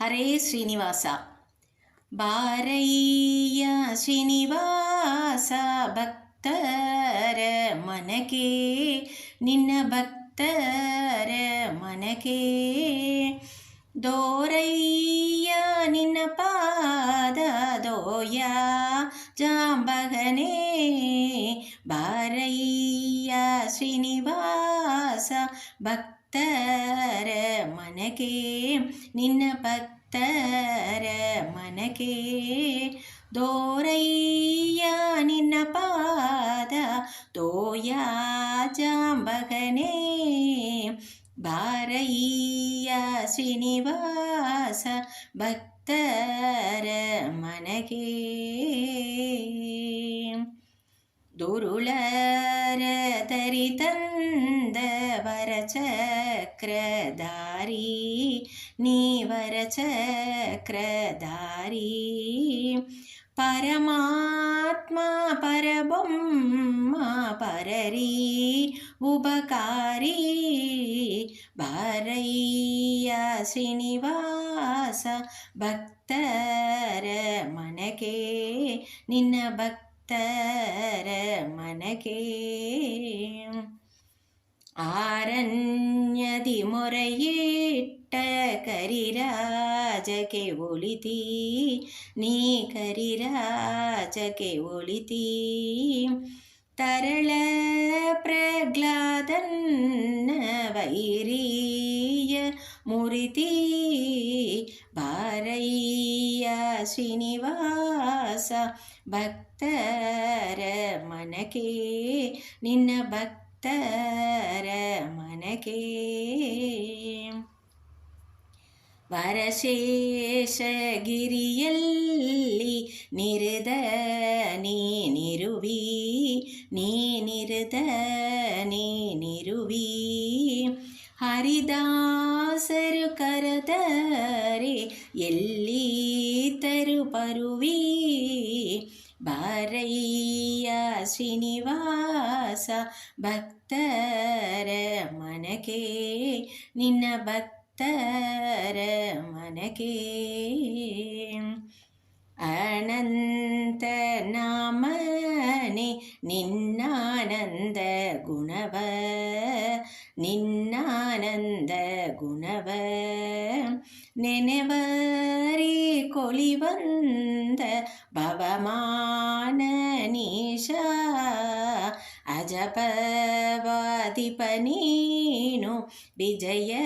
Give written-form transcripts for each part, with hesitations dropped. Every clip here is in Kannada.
ಹರೇ ಶ್ರೀನಿವಾಸ. ಬಾರಯ್ಯ ಶ್ರೀನಿವಾಸ ಭಕ್ತರ ಮನಕೆ, ನಿನ್ನ ಭಕ್ತರ ಮನಕೆ ದೋರಯ್ಯ ನಿನ್ನ ಪಾದ ದೋಯ ಜಾಂಬಗನೇ. ಬಾರಯ್ಯ ಶ್ರೀನಿವಾಸ ಭಕ್ತರ ಮನಕೆ, ನಿನ್ನ ಭಕ್ತರ ಮನಕೆ ದೋರಯ್ಯ ನಿನ್ನ ಪಾದ ತೋಯ ಜಾಂಬಗನೇ. ಬಾರಯ್ಯ ಶ್ರೀನಿವಾಸ ಭಕ್ತರ ಮನಕೆ. ದುರುಳರ ತರಿತಂದ ವರಚಕ್ರಧಾರಿ, ನೀವರ ಚಕ್ರಧಾರಿ ಪರಮಾತ್ಮ ಪರಬೊಮ್ಮ ಪರರಿ ಉಪಕಾರಿ. ಬಾರಯ್ಯ ಶ್ರೀನಿವಾಸ ಭಕ್ತರ ಮನಕೆ, ನಿನ್ನ ಭಕ್ತರ ಮನಕೆ. ಆರಣ್ಯದಿ ಮೊರೆಯಿಟ್ಟ ಕರಿರಾಜಕ್ಕೆ ಒಲಿತಿ, ನೀ ಕರಿರಾಜಕ್ಕೆ ಒಲಿತಿ. ತರಳ ಪ್ರಹ್ಲಾದನ್ನ ವೈರಿಯ ಮುರಿತಿ. ಬಾರಯ್ಯ ಶ್ರೀನಿವಾಸ ಭಕ್ತರ ಮನಕೆ, ನಿನ್ನ ಭಕ್ತರ ಮನಕೆ. ವರಶೇಷಗಿರಿಯಲ್ಲಿ ನಿರುದ ನೀನಿರುವಿ, ನೀನಿರುದ ನೀನಿರುವಿ. ಹರಿದಾಸರು ಕರೆದರೆ ಎಲ್ಲಿ ತರುಪರುವಿ. ಬಾರಯ್ಯ ಶ್ರೀನಿವಾಸ ಭಕ್ತರ ಮನಕೆ, ನಿನ್ನ ಭಕ್ತರ ಮನಕೆ. ಅನಂತ ನಾಮನೆ ನಿನ್ನಾನಂದ ಗುಣವ, ನಿನ್ನಾನಂದ ಗುಣವ ನೆನೆವರಿ ಕೊಳಿವಂದ ಭವಮಾನ ನೀಶ. ಅಜಪವಾದಿಪ ನೀನು ವಿಜಯ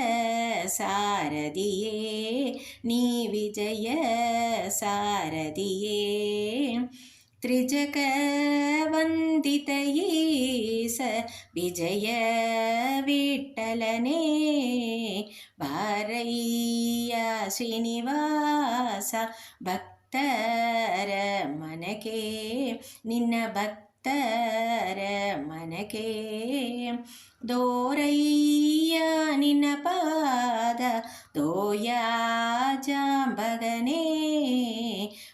ಸಾರದಿಯೇ, ನೀ ವಿಜಯ ಸಾರದಿಯೇ. ತ್ರಿಜಗ ವಂದಿತ ಈಸ ವಿಜಯ ವಿಠಲನೇ. ಬಾರಯ್ಯ ಶ್ರೀನಿವಾಸ ಭಕ್ತರ ಮನಕೆ, ನಿನ್ನ ಭಕ್ತರ ಮನಕೆ. ದೋರಯ್ಯ ನಿನ್ನ ಪಾದ ದೋಯ ಜಾಂಬಗನೇ.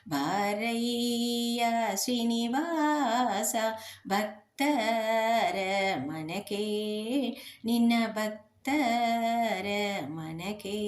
ಬಾರಯ್ಯ ಶ್ರೀನಿವಾಸ ಭಕ್ತರ ಮನಕೆ, ನಿನ್ನ ಭಕ್ತರ ಮನಕೆ.